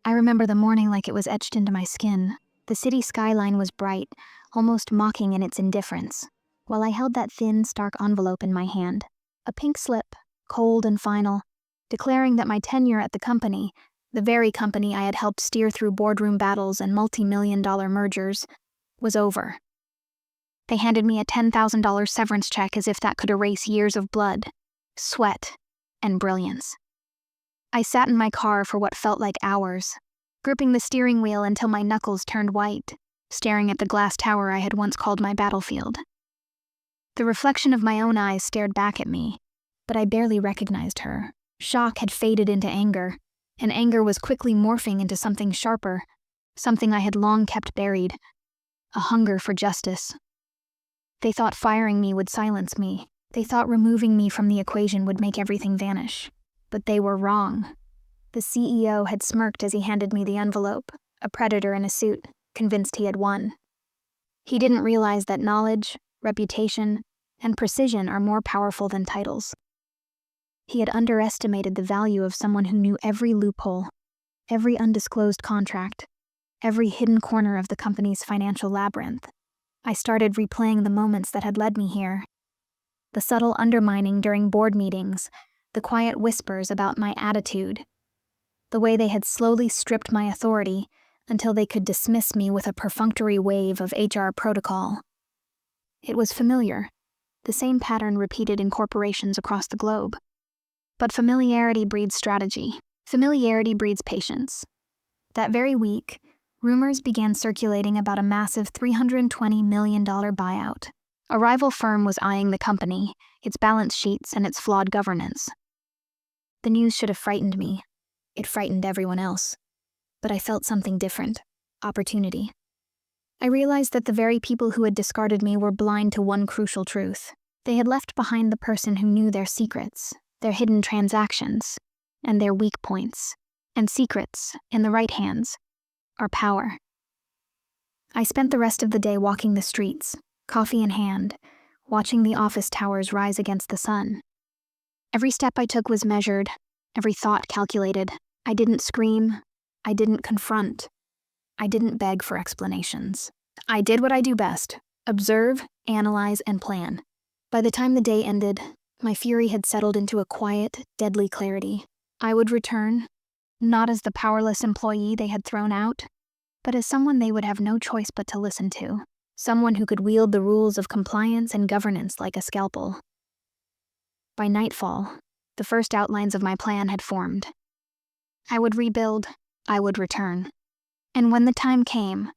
I remember the morning like it was etched into my skin. The city skyline was bright, almost mocking in its indifference, while I held that thin, stark envelope in my hand. A pink slip, cold and final, declaring that my tenure at the company, the very company I had helped steer through boardroom battles and multi-million-dollar mergers, was over. They handed me a $10,000 severance check as if that could erase years of blood, sweat, and brilliance. I sat in my car for what felt like hours, gripping the steering wheel until my knuckles turned white, staring at the glass tower I had once called my battlefield. The reflection of my own eyes stared back at me, but I barely recognized her. Shock had faded into anger, and anger was quickly morphing into something sharper, something I had long kept buried, a hunger for justice. They thought firing me would silence me. They thought removing me from the equation would make everything vanish. But they were wrong. The CEO had smirked as he handed me the envelope, a predator in a suit, convinced he had won. He didn't realize that knowledge, reputation, and precision are more powerful than titles. He had underestimated the value of someone who knew every loophole, every undisclosed contract, every hidden corner of the company's financial labyrinth. I started replaying the moments that had led me here. The subtle undermining during board meetings, the quiet whispers about my attitude, the way they had slowly stripped my authority until they could dismiss me with a perfunctory wave of HR protocol. It was familiar, the same pattern repeated in corporations across the globe. But familiarity breeds strategy. Familiarity breeds patience. That very week, rumors began circulating about a massive $320 million buyout. A rival firm was eyeing the company, its balance sheets, and its flawed governance. The news should have frightened me. It frightened everyone else. But I felt something different. Opportunity. I realized that the very people who had discarded me were blind to one crucial truth. They had left behind the person who knew their secrets, their hidden transactions, and their weak points. And secrets, in the right hands, are power. I spent the rest of the day walking the streets, coffee in hand, watching the office towers rise against the sun. Every step I took was measured, every thought calculated. I didn't scream, I didn't confront, I didn't beg for explanations. I did what I do best: observe, analyze, and plan. By the time the day ended, my fury had settled into a quiet, deadly clarity. I would return, not as the powerless employee they had thrown out, but as someone they would have no choice but to listen to. Someone who could wield the rules of compliance and governance like a scalpel. By nightfall, the first outlines of my plan had formed. I would rebuild, I would return. And when the time came,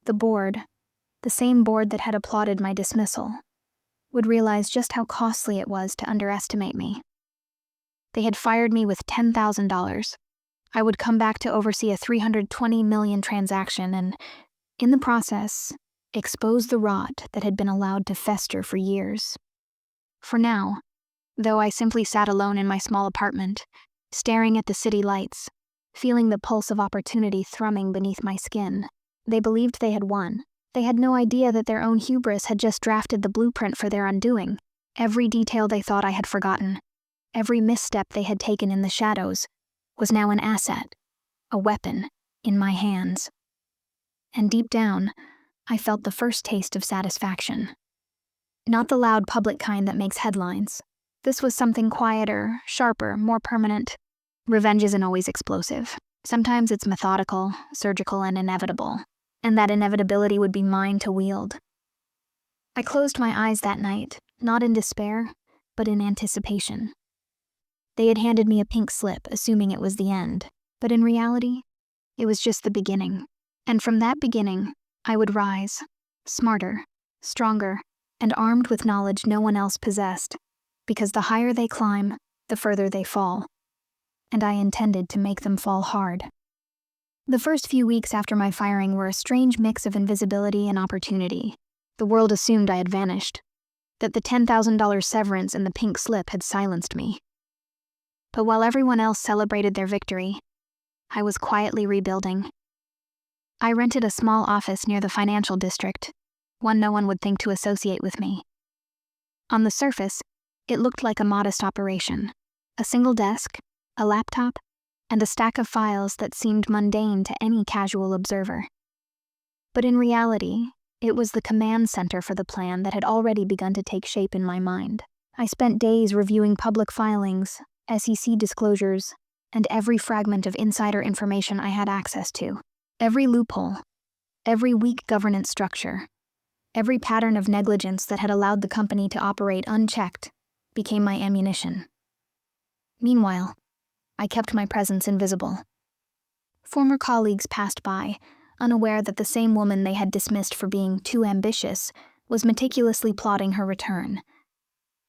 the board, the same board that had applauded my dismissal, would realize just how costly it was to underestimate me. They had fired me with $10,000. I would come back to oversee a $320 million transaction and, in the process, expose the rot that had been allowed to fester for years. For now, though I simply sat alone in my small apartment, staring at the city lights, feeling the pulse of opportunity thrumming beneath my skin, they believed they had won. They had no idea that their own hubris had just drafted the blueprint for their undoing. Every detail they thought I had forgotten, every misstep they had taken in the shadows, was now an asset, a weapon, in my hands. And deep down, I felt the first taste of satisfaction. Not the loud public kind that makes headlines. This was something quieter, sharper, more permanent. Revenge isn't always explosive. Sometimes it's methodical, surgical, and inevitable. And that inevitability would be mine to wield. I closed my eyes that night, not in despair, but in anticipation. They had handed me a pink slip, assuming it was the end. But in reality, it was just the beginning. And from that beginning, I would rise, smarter, stronger, and armed with knowledge no one else possessed, because the higher they climb, the further they fall. And I intended to make them fall hard. The first few weeks after my firing were a strange mix of invisibility and opportunity. The world assumed I had vanished, that the $10,000 severance and the pink slip had silenced me. But while everyone else celebrated their victory, I was quietly rebuilding. I rented a small office near the financial district, one no one would think to associate with me. On the surface, it looked like a modest operation. A single desk, a laptop, and a stack of files that seemed mundane to any casual observer. But in reality, it was the command center for the plan that had already begun to take shape in my mind. I spent days reviewing public filings, SEC disclosures, and every fragment of insider information I had access to. Every loophole, every weak governance structure, every pattern of negligence that had allowed the company to operate unchecked became my ammunition. Meanwhile, I kept my presence invisible. Former colleagues passed by, unaware that the same woman they had dismissed for being too ambitious was meticulously plotting her return.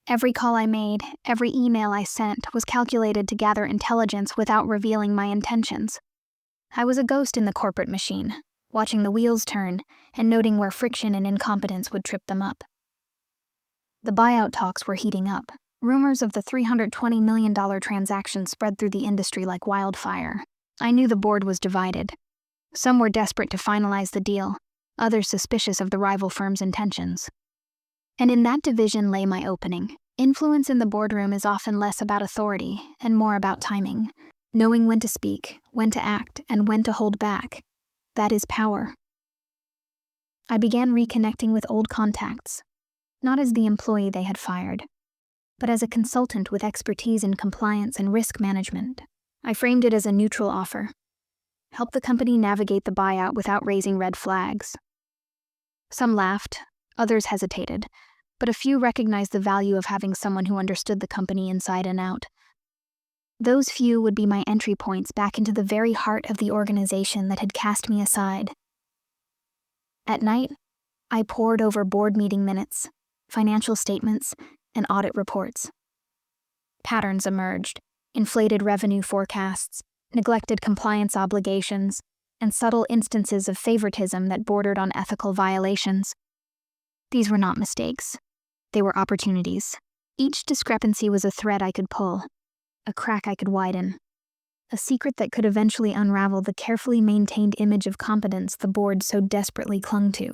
Every call I made, every email I sent was calculated to gather intelligence without revealing my intentions. I was a ghost in the corporate machine, watching the wheels turn and noting where friction and incompetence would trip them up. The buyout talks were heating up. Rumors of the $320 million transaction spread through the industry like wildfire. I knew the board was divided. Some were desperate to finalize the deal, others suspicious of the rival firm's intentions. And in that division lay my opening. Influence in the boardroom is often less about authority and more about timing. Knowing when to speak, when to act, and when to hold back. That is power. I began reconnecting with old contacts, not as the employee they had fired, but as a consultant with expertise in compliance and risk management. I framed it as a neutral offer. Help the company navigate the buyout without raising red flags. Some laughed, others hesitated, but a few recognized the value of having someone who understood the company inside and out. Those few would be my entry points back into the very heart of the organization that had cast me aside. At night, I pored over board meeting minutes, financial statements, and audit reports. Patterns emerged: inflated revenue forecasts, neglected compliance obligations, and subtle instances of favoritism that bordered on ethical violations. These were not mistakes. They were opportunities. Each discrepancy was a thread I could pull, a crack I could widen, a secret that could eventually unravel the carefully maintained image of competence the board so desperately clung to.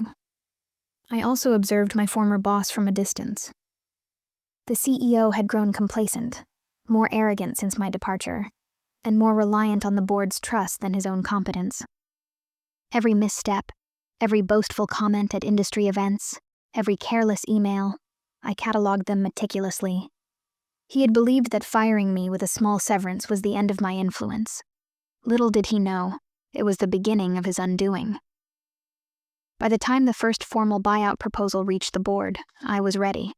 I also observed my former boss from a distance. The CEO had grown complacent, more arrogant since my departure, and more reliant on the board's trust than his own competence. Every misstep, every boastful comment at industry events, every careless email, I cataloged them meticulously. He had believed that firing me with a small severance was the end of my influence. Little did he know, it was the beginning of his undoing. By the time the first formal buyout proposal reached the board, I was ready.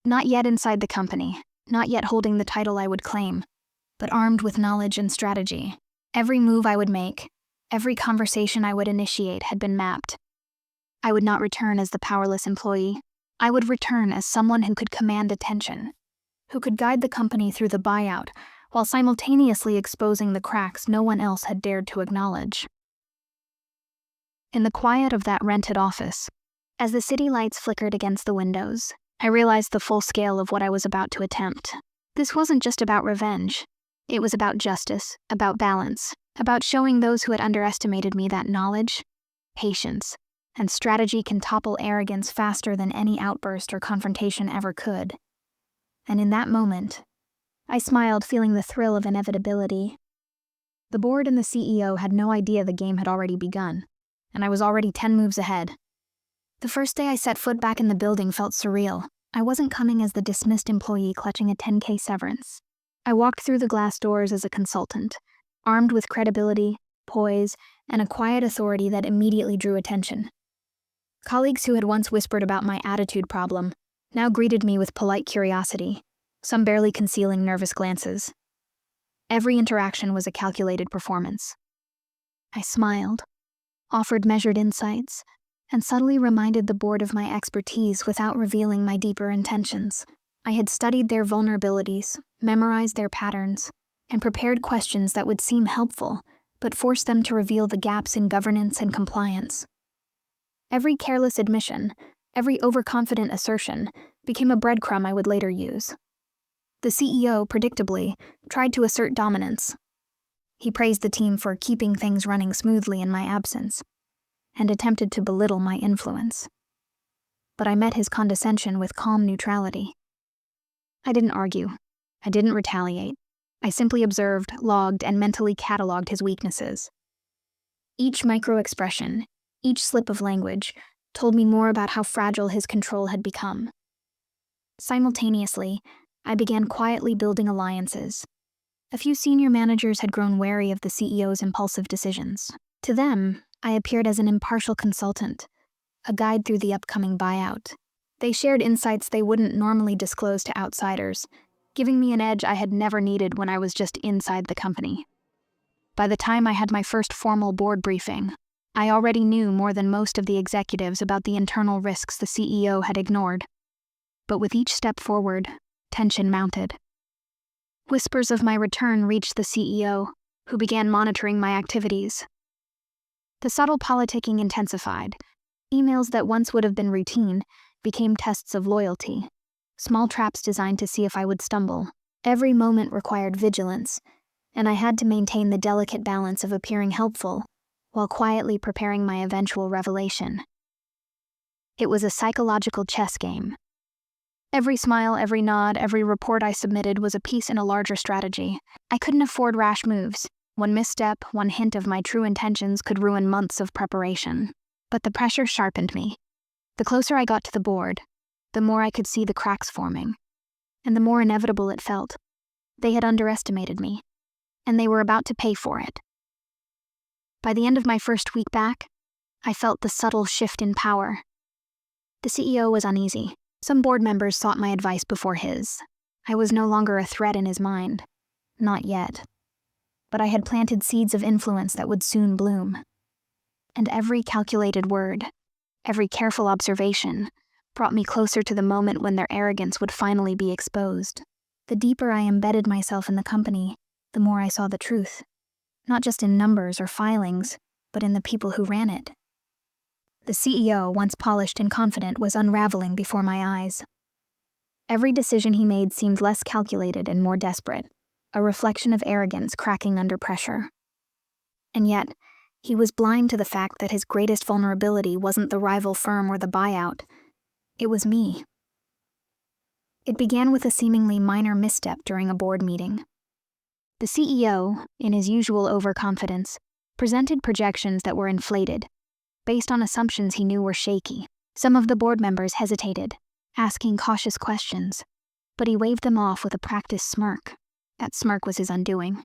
Not yet inside the company, not yet holding the title I would claim, but armed with knowledge and strategy. Every move I would make, every conversation I would initiate had been mapped. I would not return as the powerless employee. I would return as someone who could command attention, who could guide the company through the buyout while simultaneously exposing the cracks no one else had dared to acknowledge. In the quiet of that rented office, as the city lights flickered against the windows, I realized the full scale of what I was about to attempt. This wasn't just about revenge. It was about justice, about balance, about showing those who had underestimated me that knowledge, patience, and strategy can topple arrogance faster than any outburst or confrontation ever could. And in that moment, I smiled, feeling the thrill of inevitability. The board and the CEO had no idea the game had already begun, and I was already 10 moves ahead. The first day I set foot back in the building felt surreal. I wasn't coming as the dismissed employee clutching a $10K severance. I walked through the glass doors as a consultant, armed with credibility, poise, and a quiet authority that immediately drew attention. Colleagues who had once whispered about my attitude problem now greeted me with polite curiosity, some barely concealing nervous glances. Every interaction was a calculated performance. I smiled, offered measured insights, and subtly reminded the board of my expertise without revealing my deeper intentions. I had studied their vulnerabilities, memorized their patterns, and prepared questions that would seem helpful, but forced them to reveal the gaps in governance and compliance. Every careless admission, every overconfident assertion, became a breadcrumb I would later use. The CEO, predictably, tried to assert dominance. He praised the team for keeping things running smoothly in my absence, and attempted to belittle my influence. But I met his condescension with calm neutrality. I didn't argue. I didn't retaliate. I simply observed, logged, and mentally cataloged his weaknesses. Each micro-expression, each slip of language, told me more about how fragile his control had become. Simultaneously, I began quietly building alliances. A few senior managers had grown wary of the CEO's impulsive decisions. To them, I appeared as an impartial consultant, a guide through the upcoming buyout. They shared insights they wouldn't normally disclose to outsiders, giving me an edge I had never needed when I was just inside the company. By the time I had my first formal board briefing, I already knew more than most of the executives about the internal risks the CEO had ignored. But with each step forward, tension mounted. Whispers of my return reached the CEO, who began monitoring my activities. The subtle politicking intensified. Emails that once would have been routine became tests of loyalty, small traps designed to see if I would stumble. Every moment required vigilance, and I had to maintain the delicate balance of appearing helpful while quietly preparing my eventual revelation. It was a psychological chess game. Every smile, every nod, every report I submitted was a piece in a larger strategy. I couldn't afford rash moves. One misstep, one hint of my true intentions could ruin months of preparation. But the pressure sharpened me. The closer I got to the board, the more I could see the cracks forming, and the more inevitable it felt. They had underestimated me, and they were about to pay for it. By the end of my first week back, I felt the subtle shift in power. The CEO was uneasy. Some board members sought my advice before his. I was no longer a threat in his mind. Not yet. But I had planted seeds of influence that would soon bloom. And every calculated word, every careful observation, brought me closer to the moment when their arrogance would finally be exposed. The deeper I embedded myself in the company, the more I saw the truth. Not just in numbers or filings, but in the people who ran it. The CEO, once polished and confident, was unraveling before my eyes. Every decision he made seemed less calculated and more desperate, a reflection of arrogance cracking under pressure. And yet, he was blind to the fact that his greatest vulnerability wasn't the rival firm or the buyout. It was me. It began with a seemingly minor misstep during a board meeting. The CEO, in his usual overconfidence, presented projections that were inflated, based on assumptions he knew were shaky. Some of the board members hesitated, asking cautious questions, but he waved them off with a practiced smirk. That smirk was his undoing.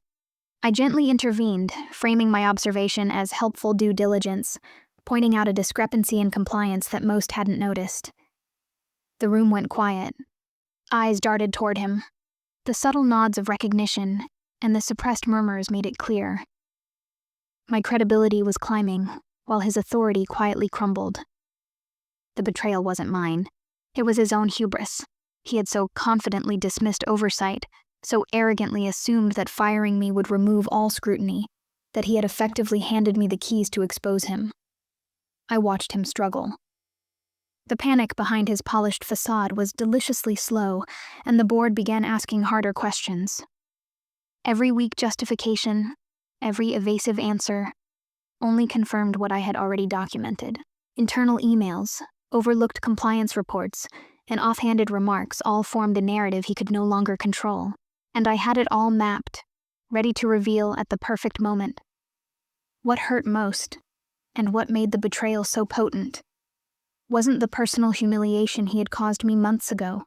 I gently intervened, framing my observation as helpful due diligence, pointing out a discrepancy in compliance that most hadn't noticed. The room went quiet. Eyes darted toward him. The subtle nods of recognition and the suppressed murmurs made it clear. My credibility was climbing, while his authority quietly crumbled. The betrayal wasn't mine. It was his own hubris. He had so confidently dismissed oversight, so arrogantly assumed that firing me would remove all scrutiny, that he had effectively handed me the keys to expose him. I watched him struggle. The panic behind his polished facade was deliciously slow, and the board began asking harder questions. Every weak justification, every evasive answer, only confirmed what I had already documented. Internal emails, overlooked compliance reports, and offhanded remarks all formed a narrative he could no longer control. And I had it all mapped, ready to reveal at the perfect moment. What hurt most, and what made the betrayal so potent, wasn't the personal humiliation he had caused me months ago.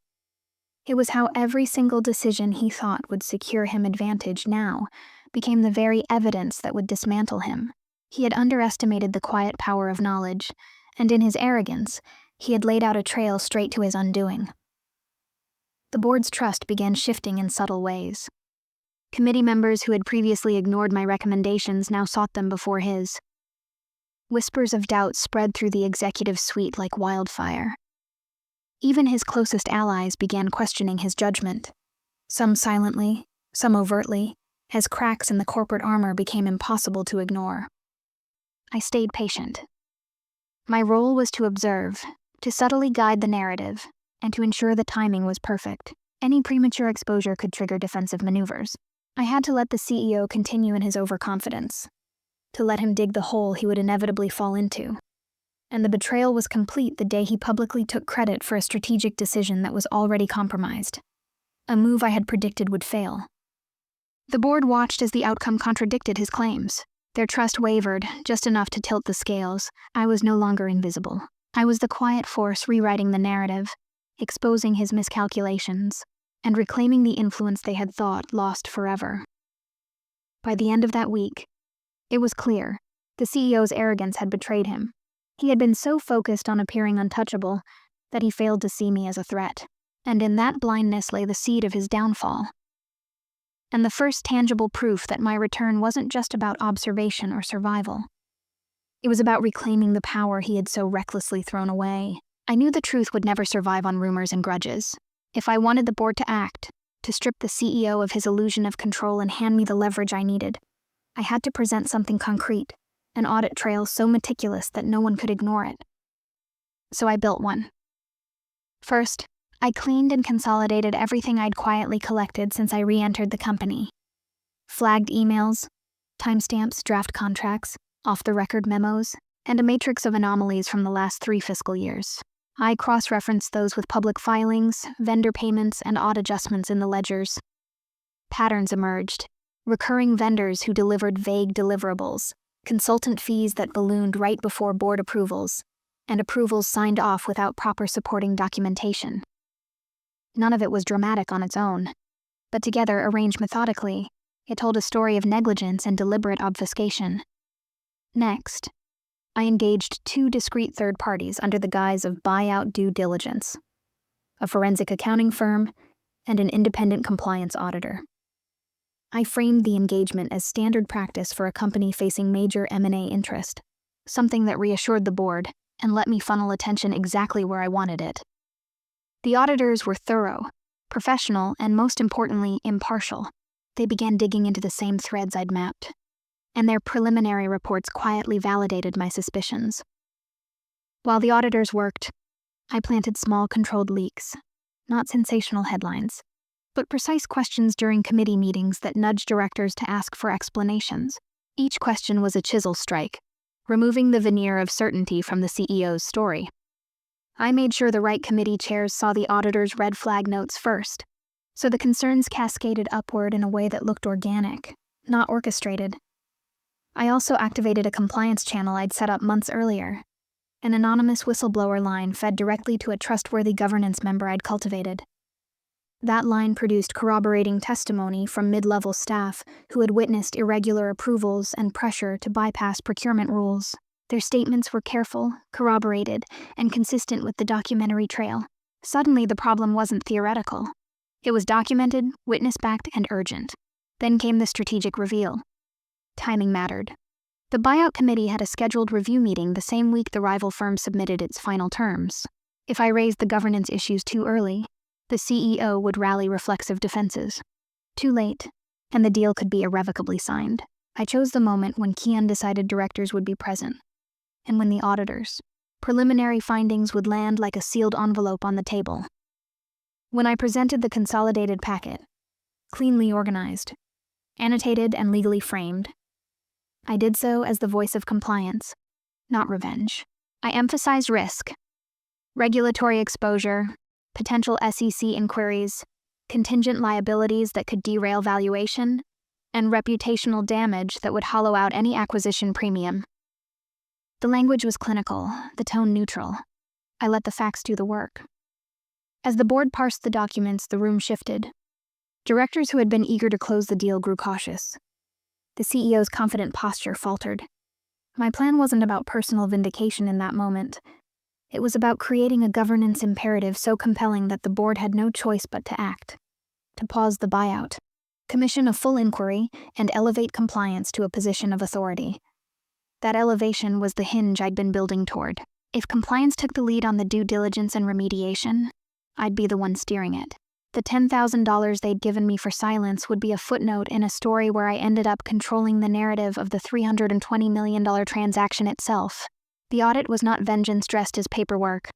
It was how every single decision he thought would secure him advantage now became the very evidence that would dismantle him. He had underestimated the quiet power of knowledge, and in his arrogance, he had laid out a trail straight to his undoing. The board's trust began shifting in subtle ways. Committee members who had previously ignored my recommendations now sought them before his. Whispers of doubt spread through the executive suite like wildfire. Even his closest allies began questioning his judgment, some silently, some overtly, as cracks in the corporate armor became impossible to ignore. I stayed patient. My role was to observe, to subtly guide the narrative, and to ensure the timing was perfect. Any premature exposure could trigger defensive maneuvers. I had to let the CEO continue in his overconfidence, to let him dig the hole he would inevitably fall into. And the betrayal was complete the day he publicly took credit for a strategic decision that was already compromised. A move I had predicted would fail. The board watched as the outcome contradicted his claims. Their trust wavered, just enough to tilt the scales. I was no longer invisible. I was the quiet force rewriting the narrative, exposing his miscalculations, and reclaiming the influence they had thought lost forever. By the end of that week, it was clear the CEO's arrogance had betrayed him. He had been so focused on appearing untouchable that he failed to see me as a threat, and in that blindness lay the seed of his downfall. And the first tangible proof that my return wasn't just about observation or survival. It was about reclaiming the power he had so recklessly thrown away. I knew the truth would never survive on rumors and grudges. If I wanted the board to act, to strip the CEO of his illusion of control and hand me the leverage I needed, I had to present something concrete, an audit trail so meticulous that no one could ignore it. So I built one. First, I cleaned and consolidated everything I'd quietly collected since I re-entered the company. Flagged emails, timestamps, draft contracts, off-the-record memos, and a matrix of anomalies from the last 3 fiscal years. I cross-referenced those with public filings, vendor payments, and odd adjustments in the ledgers. Patterns emerged. Recurring vendors who delivered vague deliverables, consultant fees that ballooned right before board approvals, and approvals signed off without proper supporting documentation. None of it was dramatic on its own, but together, arranged methodically, it told a story of negligence and deliberate obfuscation. Next, I engaged 2 discrete third parties under the guise of buyout due diligence, a forensic accounting firm and an independent compliance auditor. I framed the engagement as standard practice for a company facing major M&A interest, something that reassured the board and let me funnel attention exactly where I wanted it. The auditors were thorough, professional, and most importantly, impartial. They began digging into the same threads I'd mapped, and their preliminary reports quietly validated my suspicions. While the auditors worked, I planted small controlled leaks, not sensational headlines, but precise questions during committee meetings that nudged directors to ask for explanations. Each question was a chisel strike, removing the veneer of certainty from the CEO's story. I made sure the right committee chairs saw the auditor's red flag notes first, so the concerns cascaded upward in a way that looked organic, not orchestrated. I also activated a compliance channel I'd set up months earlier, an anonymous whistleblower line fed directly to a trustworthy governance member I'd cultivated. That line produced corroborating testimony from mid-level staff who had witnessed irregular approvals and pressure to bypass procurement rules. Their statements were careful, corroborated, and consistent with the documentary trail. Suddenly, the problem wasn't theoretical. It was documented, witness-backed, and urgent. Then came the strategic reveal. Timing mattered. The buyout committee had a scheduled review meeting the same week the rival firm submitted its final terms. If I raised the governance issues too early, the CEO would rally reflexive defenses. Too late, and the deal could be irrevocably signed. I chose the moment when key undecided directors would be present, and when the auditors' preliminary findings would land like a sealed envelope on the table. When I presented the consolidated packet, cleanly organized, annotated and legally framed, I did so as the voice of compliance, not revenge. I emphasized risk, regulatory exposure, potential SEC inquiries, contingent liabilities that could derail valuation, and reputational damage that would hollow out any acquisition premium. The language was clinical, the tone neutral. I let the facts do the work. As the board parsed the documents, the room shifted. Directors who had been eager to close the deal grew cautious. The CEO's confident posture faltered. My plan wasn't about personal vindication in that moment. It was about creating a governance imperative so compelling that the board had no choice but to act. To pause the buyout, commission a full inquiry, and elevate compliance to a position of authority. That elevation was the hinge I'd been building toward. If compliance took the lead on the due diligence and remediation, I'd be the one steering it. The $10,000 they'd given me for silence would be a footnote in a story where I ended up controlling the narrative of the $320 million transaction itself. The audit was not vengeance dressed as paperwork.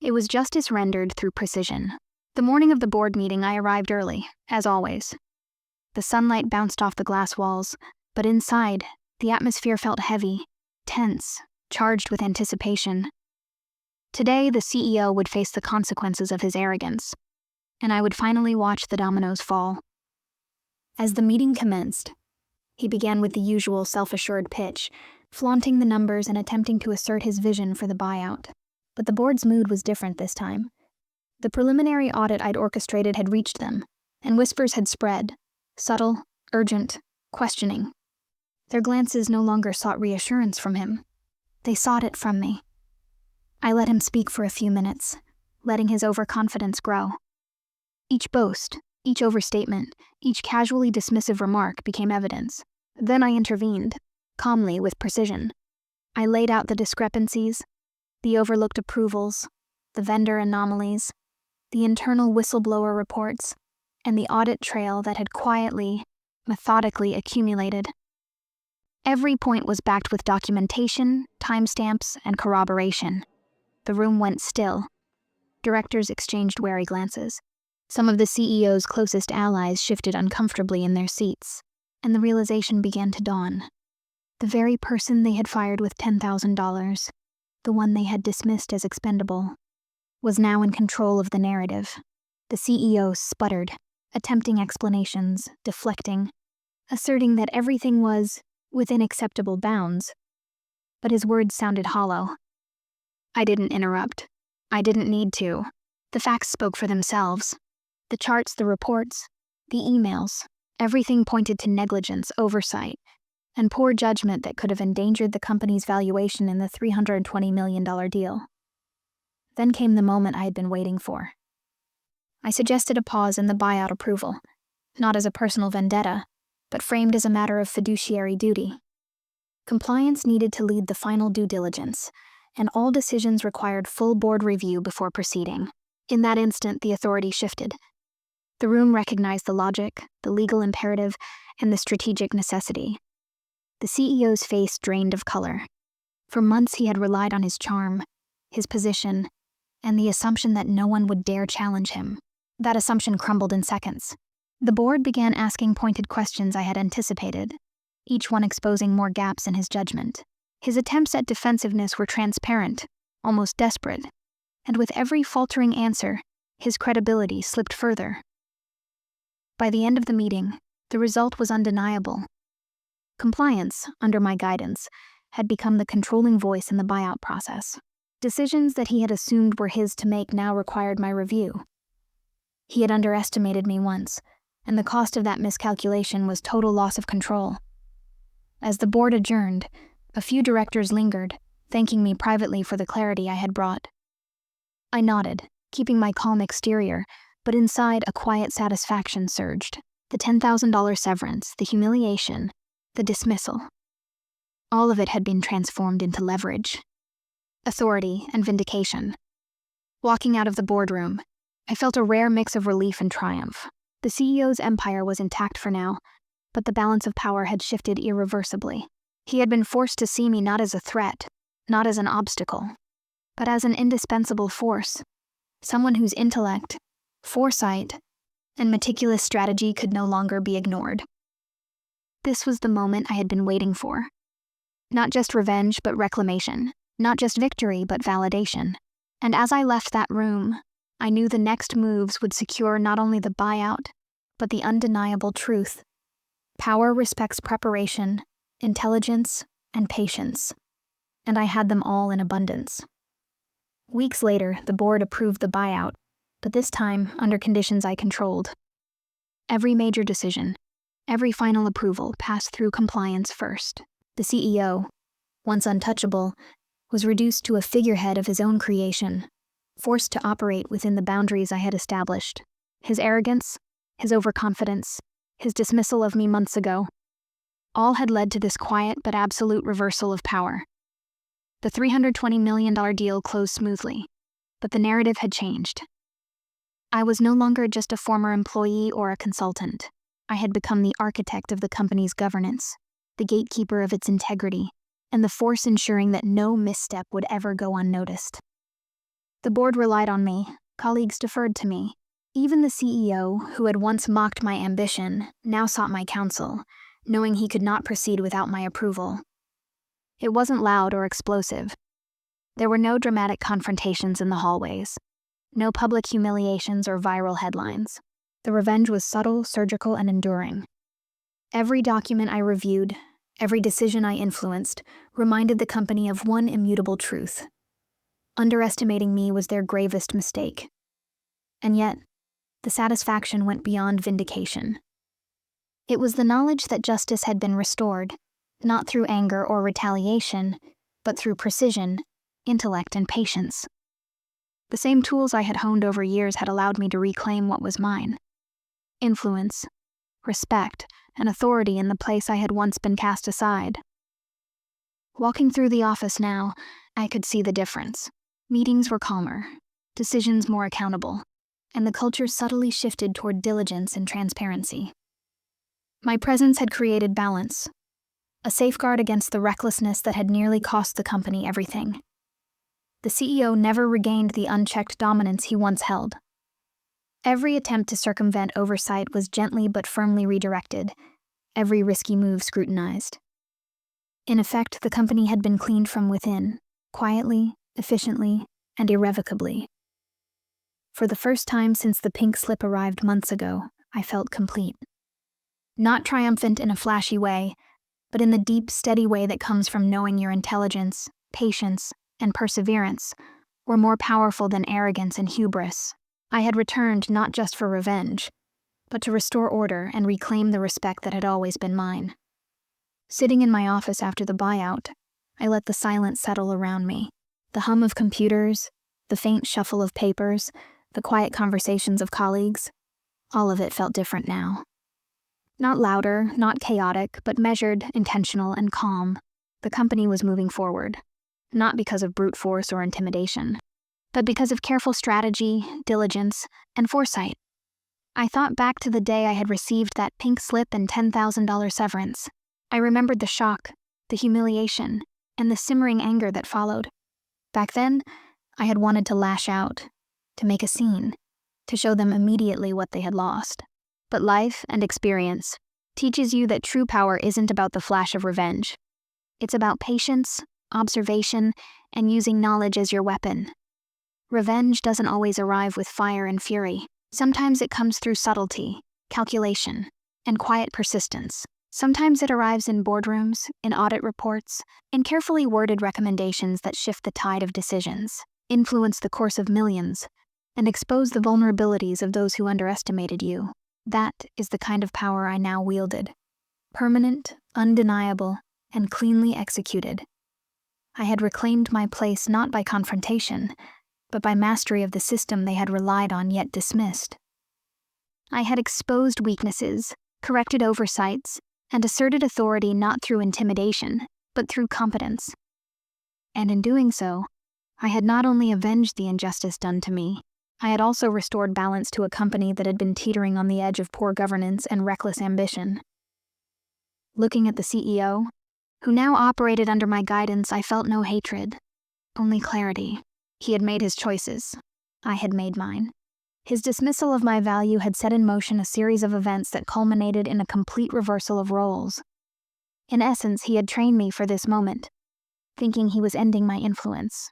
It was justice rendered through precision. The morning of the board meeting, I arrived early, as always. The sunlight bounced off the glass walls, but inside, the atmosphere felt heavy, tense, charged with anticipation. Today, the CEO would face the consequences of his arrogance, and I would finally watch the dominoes fall. As the meeting commenced, he began with the usual self-assured pitch, flaunting the numbers and attempting to assert his vision for the buyout. But the board's mood was different this time. The preliminary audit I'd orchestrated had reached them, and whispers had spread, subtle, urgent, questioning. Their glances no longer sought reassurance from him. They sought it from me. I let him speak for a few minutes, letting his overconfidence grow. Each boast, each overstatement, each casually dismissive remark became evidence. Then I intervened, calmly, with precision. I laid out the discrepancies, the overlooked approvals, the vendor anomalies, the internal whistleblower reports, and the audit trail that had quietly, methodically accumulated. Every point was backed with documentation, timestamps, and corroboration. The room went still. Directors exchanged wary glances. Some of the CEO's closest allies shifted uncomfortably in their seats, and the realization began to dawn. The very person they had fired with $10,000, the one they had dismissed as expendable, was now in control of the narrative. The CEO sputtered, attempting explanations, deflecting, asserting that everything was within acceptable bounds, but his words sounded hollow. I didn't interrupt. I didn't need to. The facts spoke for themselves. The charts, the reports, the emails, everything pointed to negligence, oversight, and poor judgment that could have endangered the company's valuation in the $320 million deal. Then came the moment I had been waiting for. I suggested a pause in the buyout approval, not as a personal vendetta, but framed as a matter of fiduciary duty. Compliance needed to lead the final due diligence, and all decisions required full board review before proceeding. In that instant, the authority shifted. The room recognized the logic, the legal imperative, and the strategic necessity. The CEO's face drained of color. For months he had relied on his charm, his position, and the assumption that no one would dare challenge him. That assumption crumbled in seconds. The board began asking pointed questions I had anticipated, each one exposing more gaps in his judgment. His attempts at defensiveness were transparent, almost desperate, and with every faltering answer, his credibility slipped further. By the end of the meeting, the result was undeniable. Compliance, under my guidance, had become the controlling voice in the buyout process. Decisions that he had assumed were his to make now required my review. He had underestimated me once, and the cost of that miscalculation was total loss of control. As the board adjourned, a few directors lingered, thanking me privately for the clarity I had brought. I nodded, keeping my calm exterior, but inside a quiet satisfaction surged. The $10,000 severance, the humiliation, the dismissal. All of it had been transformed into leverage, authority, and vindication. Walking out of the boardroom, I felt a rare mix of relief and triumph. The CEO's empire was intact for now, but the balance of power had shifted irreversibly. He had been forced to see me not as a threat, not as an obstacle, but as an indispensable force, someone whose intellect, foresight, and meticulous strategy could no longer be ignored. This was the moment I had been waiting for. Not just revenge, but reclamation. Not just victory, but validation. And as I left that room, I knew the next moves would secure not only the buyout, but the undeniable truth. Power respects preparation, intelligence, and patience. And I had them all in abundance. Weeks later, the board approved the buyout, but this time under conditions I controlled. Every major decision, every final approval passed through compliance first. The CEO, once untouchable, was reduced to a figurehead of his own creation, forced to operate within the boundaries I had established. His arrogance, his overconfidence, his dismissal of me months ago, all had led to this quiet but absolute reversal of power. The $320 million deal closed smoothly, but the narrative had changed. I was no longer just a former employee or a consultant. I had become the architect of the company's governance, the gatekeeper of its integrity, and the force ensuring that no misstep would ever go unnoticed. The board relied on me, colleagues deferred to me. Even the CEO, who had once mocked my ambition, now sought my counsel, knowing he could not proceed without my approval. It wasn't loud or explosive. There were no dramatic confrontations in the hallways, no public humiliations or viral headlines. The revenge was subtle, surgical, and enduring. Every document I reviewed, every decision I influenced, reminded the company of one immutable truth. Underestimating me was their gravest mistake. And yet, the satisfaction went beyond vindication. It was the knowledge that justice had been restored, not through anger or retaliation, but through precision, intellect, and patience. The same tools I had honed over years had allowed me to reclaim what was mine: influence, respect, and authority in the place I had once been cast aside. Walking through the office now, I could see the difference. Meetings were calmer, decisions more accountable, and the culture subtly shifted toward diligence and transparency. My presence had created balance, a safeguard against the recklessness that had nearly cost the company everything. The CEO never regained the unchecked dominance he once held. Every attempt to circumvent oversight was gently but firmly redirected, every risky move scrutinized. In effect, the company had been cleaned from within, quietly, efficiently, and irrevocably. For the first time since the pink slip arrived months ago, I felt complete. Not triumphant in a flashy way, but in the deep, steady way that comes from knowing your intelligence, patience, and perseverance were more powerful than arrogance and hubris. I had returned not just for revenge, but to restore order and reclaim the respect that had always been mine. Sitting in my office after the buyout, I let the silence settle around me. The hum of computers, the faint shuffle of papers, the quiet conversations of colleagues, all of it felt different now. Not louder, not chaotic, but measured, intentional, and calm. The company was moving forward, not because of brute force or intimidation, but because of careful strategy, diligence, and foresight. I thought back to the day I had received that pink slip and $10,000 severance. I remembered the shock, the humiliation, and the simmering anger that followed. Back then, I had wanted to lash out, to make a scene, to show them immediately what they had lost. But life and experience teaches you that true power isn't about the flash of revenge. It's about patience, observation, and using knowledge as your weapon. Revenge doesn't always arrive with fire and fury. Sometimes it comes through subtlety, calculation, and quiet persistence. Sometimes it arrives in boardrooms, in audit reports, in carefully worded recommendations that shift the tide of decisions, influence the course of millions, and expose the vulnerabilities of those who underestimated you. That is the kind of power I now wielded. Permanent, undeniable, and cleanly executed. I had reclaimed my place not by confrontation, but by mastery of the system they had relied on yet dismissed. I had exposed weaknesses, corrected oversights, and asserted authority not through intimidation, but through competence. And in doing so, I had not only avenged the injustice done to me, I had also restored balance to a company that had been teetering on the edge of poor governance and reckless ambition. Looking at the CEO, who now operated under my guidance, I felt no hatred, only clarity. He had made his choices. I had made mine. His dismissal of my value had set in motion a series of events that culminated in a complete reversal of roles. In essence, he had trained me for this moment, thinking he was ending my influence,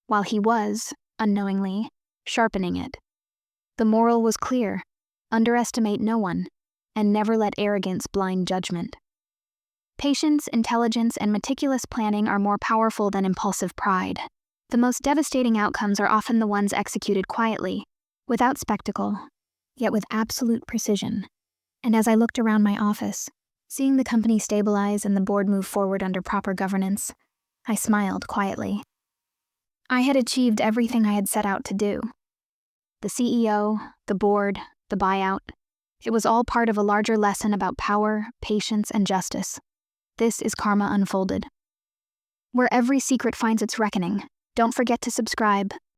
while he was, unknowingly, sharpening it. The moral was clear: underestimate no one, and never let arrogance blind judgment. Patience, intelligence, and meticulous planning are more powerful than impulsive pride. The most devastating outcomes are often the ones executed quietly, without spectacle, yet with absolute precision. And as I looked around my office, seeing the company stabilize and the board move forward under proper governance, I smiled quietly. I had achieved everything I had set out to do. The CEO, the board, the buyout, it was all part of a larger lesson about power, patience, and justice. This is Karma Unfolded, where every secret finds its reckoning. Don't forget to subscribe.